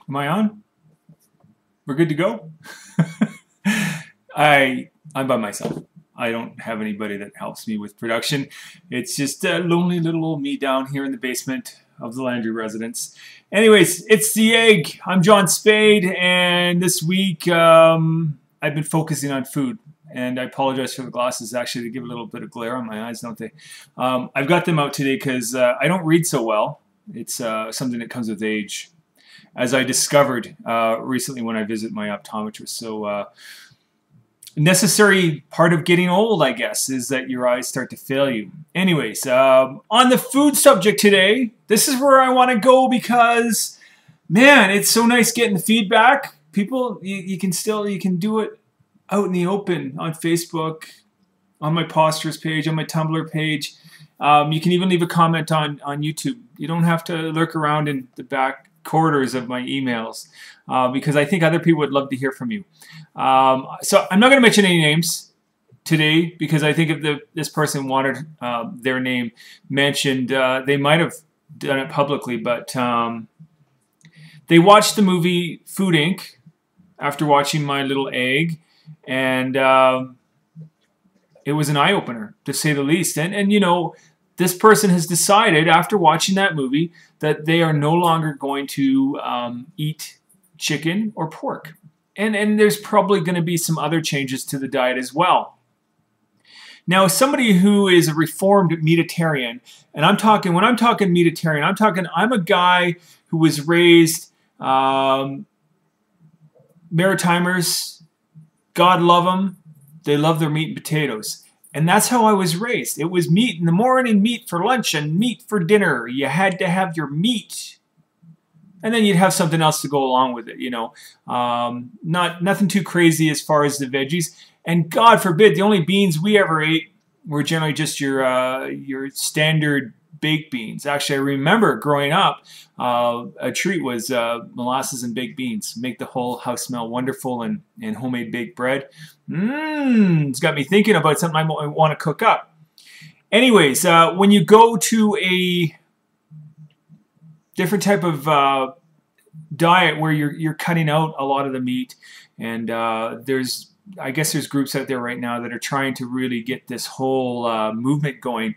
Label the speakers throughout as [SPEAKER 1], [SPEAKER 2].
[SPEAKER 1] Am I on? We're good to go? I'm by myself. I don't have anybody that helps me with production. It's just a lonely little old me down here in the basement of the Landry residence. Anyways, it's The Egg. I'm John Spade, and this week I've been focusing on food. And I apologize for the glasses. Actually, they give a little bit of glare on my eyes, don't they? I've got them out today because I don't read so well. It's something that comes with age, as I discovered recently when I visit my optometrist. So necessary part of getting old, I guess, is that your eyes start to fail you. Anyways, on the food subject today, this is where I want to go because, man, it's so nice getting the feedback. People, you can do it out in the open on Facebook, on my Postures page, on my Tumblr page. You can even leave a comment on YouTube. You don't have to lurk around in the back corridors of my emails because I think other people would love to hear from you. So I'm not going to mention any names today because I think if this person wanted their name mentioned, they might have done it publicly, but they watched the movie Food Inc. after watching My Little Egg, and it was an eye-opener, to say the least. And you know, this person has decided after watching that movie that they are no longer going to eat chicken or pork. And there's probably going to be some other changes to the diet as well. Now, as somebody who is a reformed meatitarian, and when I'm talking meatitarian, I'm a guy who was raised Maritimers, God love them, they love their meat and potatoes. And that's how I was raised. It was meat in the morning, meat for lunch, and meat for dinner. You had to have your meat. And then you'd have something else to go along with it, you know. Nothing too crazy as far as the veggies. And God forbid, the only beans we ever ate were generally just your standard baked beans. Actually, I remember growing up, a treat was molasses and baked beans. Make the whole house smell wonderful, and homemade baked bread. It's got me thinking about something I want to cook up. Anyways, when you go to a different type of diet where you're cutting out a lot of the meat, and I guess there's groups out there right now that are trying to really get this whole movement going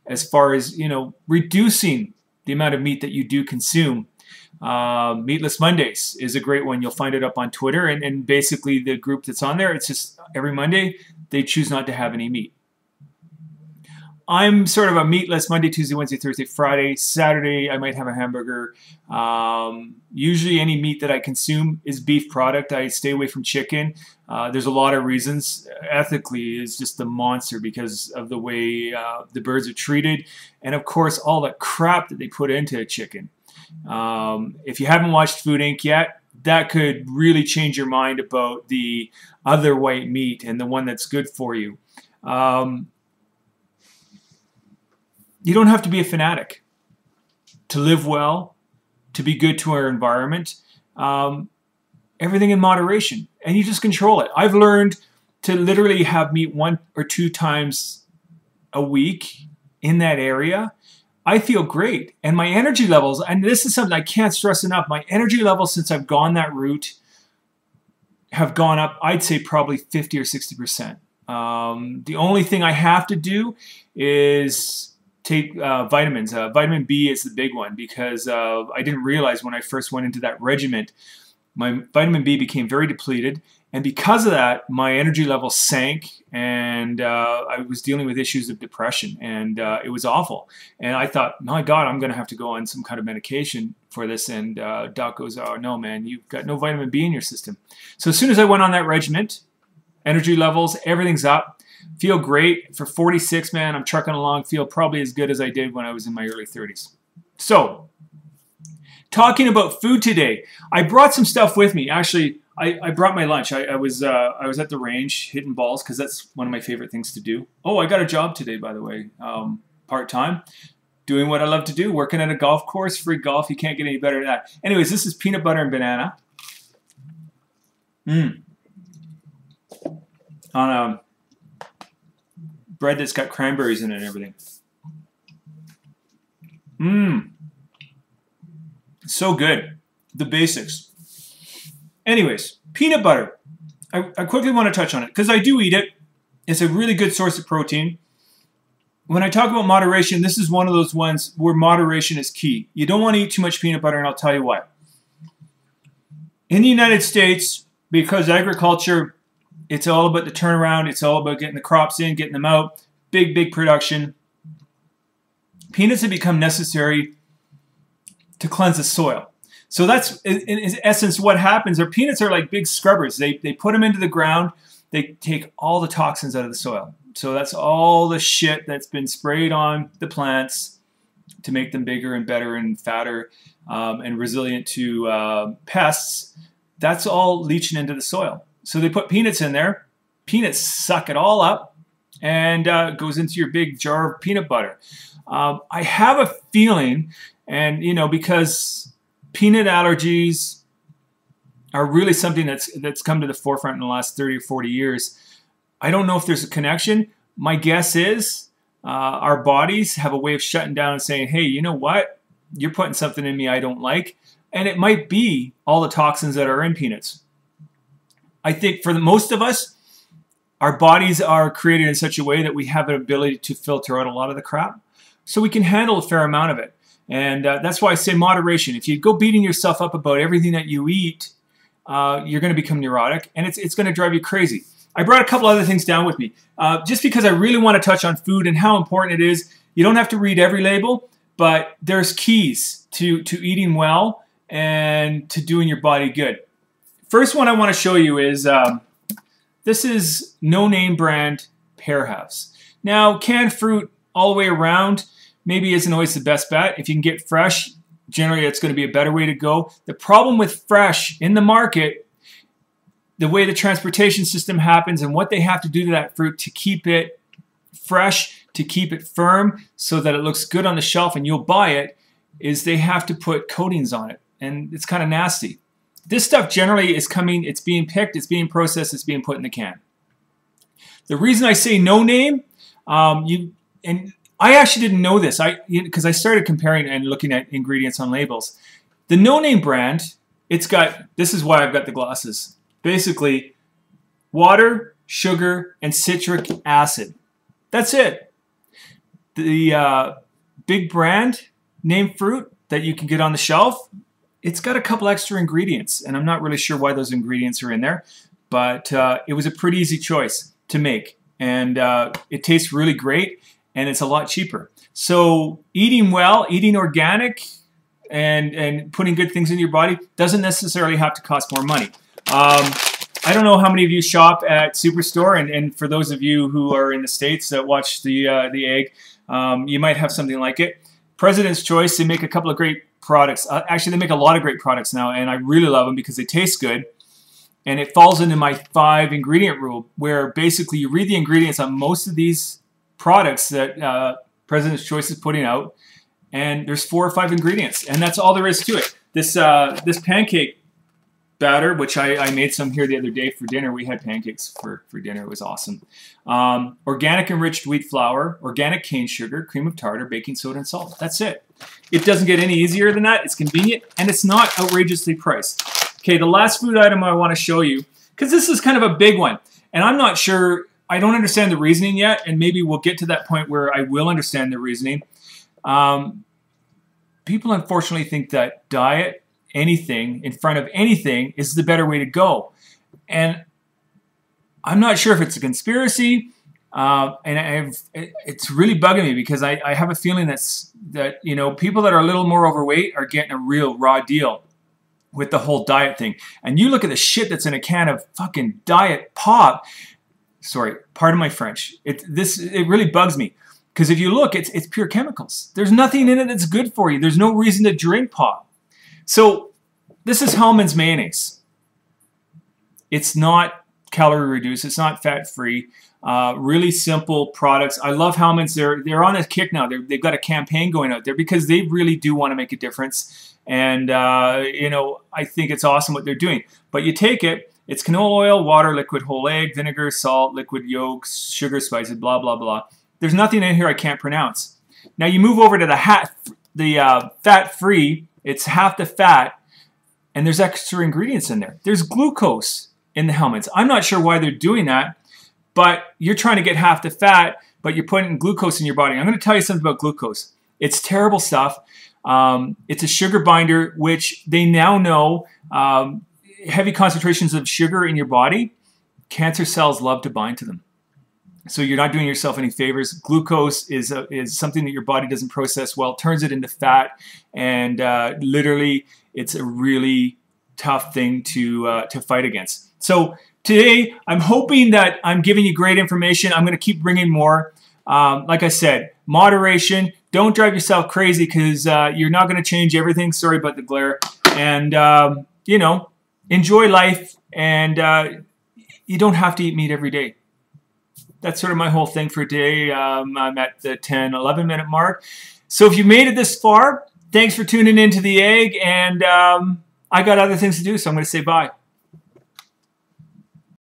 [SPEAKER 1] as far as, you know, reducing the amount of meat that you do consume. Meatless Mondays is a great one. You'll find it up on Twitter, and basically the group that's on there, it's just every Monday they choose not to have any meat. I'm sort of a meatless Monday, Tuesday, Wednesday, Thursday, Friday. Saturday, I might have a hamburger. Usually any meat that I consume is beef product. I stay away from chicken. There's a lot of reasons. Ethically, is just a monster because of the way the birds are treated. And of course, all the crap that they put into a chicken. If you haven't watched Food Inc. yet, that could really change your mind about the other white meat and the one that's good for you. You don't have to be a fanatic to live well, to be good to our environment. Everything in moderation, and you just control it. I've learned to literally have meat 1 or 2 times a week in that area. I feel great, and my energy levels, and this is something I can't stress enough, my energy levels since I've gone that route have gone up, I'd say probably 50 or 60%. The only thing I have to do is take vitamins. Vitamin B is the big one because I didn't realize when I first went into that regimen, my vitamin B became very depleted, and because of that, my energy level sank, and I was dealing with issues of depression, and it was awful. And I thought, my God, I'm going to have to go on some kind of medication for this. And Doc goes, oh, no, man, you've got no vitamin B in your system. So as soon as I went on that regimen, energy levels, everything's up. Feel great. For 46, man, I'm trucking along. Feel probably as good as I did when I was in my early 30s. So, talking about food today, I brought some stuff with me. Actually, I brought my lunch. I was at the range hitting balls because that's one of my favorite things to do. Oh, I got a job today, by the way, part-time, doing what I love to do, working at a golf course, free golf. You can't get any better than that. Anyways, this is peanut butter and banana. On bread that's got cranberries in it and everything. So good. The basics. Anyways, peanut butter. I quickly want to touch on it because I do eat it. It's a really good source of protein. When I talk about moderation, this is one of those ones where moderation is key. You don't want to eat too much peanut butter, and I'll tell you why. In the United States, because agriculture, it's all about the turnaround. It's all about getting the crops in, getting them out. Big, big production. Peanuts have become necessary to cleanse the soil. So that's, in essence, what happens. Our peanuts are like big scrubbers. They put them into the ground. They take all the toxins out of the soil. So that's all the shit that's been sprayed on the plants to make them bigger and better and fatter and resilient to pests. That's all leaching into the soil. So they put peanuts in there. Peanuts suck it all up and goes into your big jar of peanut butter. I have a feeling, and because peanut allergies are really something that's come to the forefront in the last 30 or 40 years. I don't know if there's a connection. My guess is our bodies have a way of shutting down and saying, hey, you know what? You're putting something in me I don't like. And it might be all the toxins that are in peanuts. I think for most of us, our bodies are created in such a way that we have an ability to filter out a lot of the crap. So we can handle a fair amount of it. And that's why I say moderation. If you go beating yourself up about everything that you eat, you're going to become neurotic, and it's going to drive you crazy. I brought a couple other things down with me, just because I really want to touch on food and how important it is. You don't have to read every label, but there's keys to eating well and to doing your body good. First one I want to show you is, this is no name brand Pear Halves. Now, canned fruit all the way around maybe isn't always the best bet. If you can get fresh, generally it's going to be a better way to go. The problem with fresh in the market, the way the transportation system happens and what they have to do to that fruit to keep it fresh, to keep it firm so that it looks good on the shelf and you'll buy it, is they have to put coatings on it. And it's kind of nasty. This stuff generally is coming, it's being picked, it's being processed, it's being put in the can. The reason I say no name, and I actually didn't know this because I started comparing and looking at ingredients on labels. The no name brand, it's got, this is why I've got the glasses. Basically, water, sugar, and citric acid. That's it. The big brand name fruit that you can get on the shelf, it's got a couple extra ingredients, and I'm not really sure why those ingredients are in there, but it was a pretty easy choice to make, and it tastes really great, and it's a lot cheaper. So eating well, eating organic, and putting good things in your body doesn't necessarily have to cost more money. I don't know how many of you shop at Superstore, and for those of you who are in the States that watch the egg, you might have something like it. President's Choice, they make a couple of great products. Actually, they make a lot of great products now, and I really love them because they taste good. And it falls into my 5-ingredient rule, where basically you read the ingredients on most of these products that President's Choice is putting out, and there's 4 or 5 ingredients, and that's all there is to it. This pancake batter, which I made some here the other day for dinner. We had pancakes for dinner. It was awesome. Organic enriched wheat flour, organic cane sugar, cream of tartar, baking soda, and salt. That's it. It doesn't get any easier than that. It's convenient, and it's not outrageously priced. Okay, the last food item I want to show you, because this is kind of a big one, and I'm not sure, I don't understand the reasoning yet, and maybe we'll get to that point where I will understand the reasoning. People unfortunately think that diet, anything in front of anything, is the better way to go. And I'm not sure if it's a conspiracy, and it's really bugging me because I have a feeling that people that are a little more overweight are getting a real raw deal with the whole diet thing. And you look at the shit that's in a can of fucking diet pop. Sorry, pardon my French. It really bugs me. Because if you look, it's pure chemicals. There's nothing in it that's good for you. There's no reason to drink pop. So this is Hellmann's mayonnaise. It's not calorie reduced. It's not fat free. Really simple products. I love Hellmann's. They're on a kick now. They've got a campaign going out there because they really do want to make a difference. And I think it's awesome what they're doing. But you take it. It's canola oil, water, liquid whole egg, vinegar, salt, liquid yolks, sugar, spices, blah blah blah. There's nothing in here I can't pronounce. Now you move over to the fat-free. It's half the fat, and there's extra ingredients in there. There's glucose in the helminths. I'm not sure why they're doing that, but you're trying to get half the fat, but you're putting glucose in your body. I'm going to tell you something about glucose. It's terrible stuff. It's a sugar binder, which they now know, heavy concentrations of sugar in your body, cancer cells love to bind to them. So you're not doing yourself any favors. Glucose is something that your body doesn't process well, turns it into fat, and literally it's a really tough thing to fight against. So today, I'm hoping that I'm giving you great information. I'm going to keep bringing more. Like I said, moderation. Don't drive yourself crazy, because you're not going to change everything. Sorry about the glare. And, you know, enjoy life. And you don't have to eat meat every day. That's sort of my whole thing for today. I'm at the 10, 11 minute mark. So if you made it this far, thanks for tuning into The Egg. And I got other things to do, so I'm going to say bye.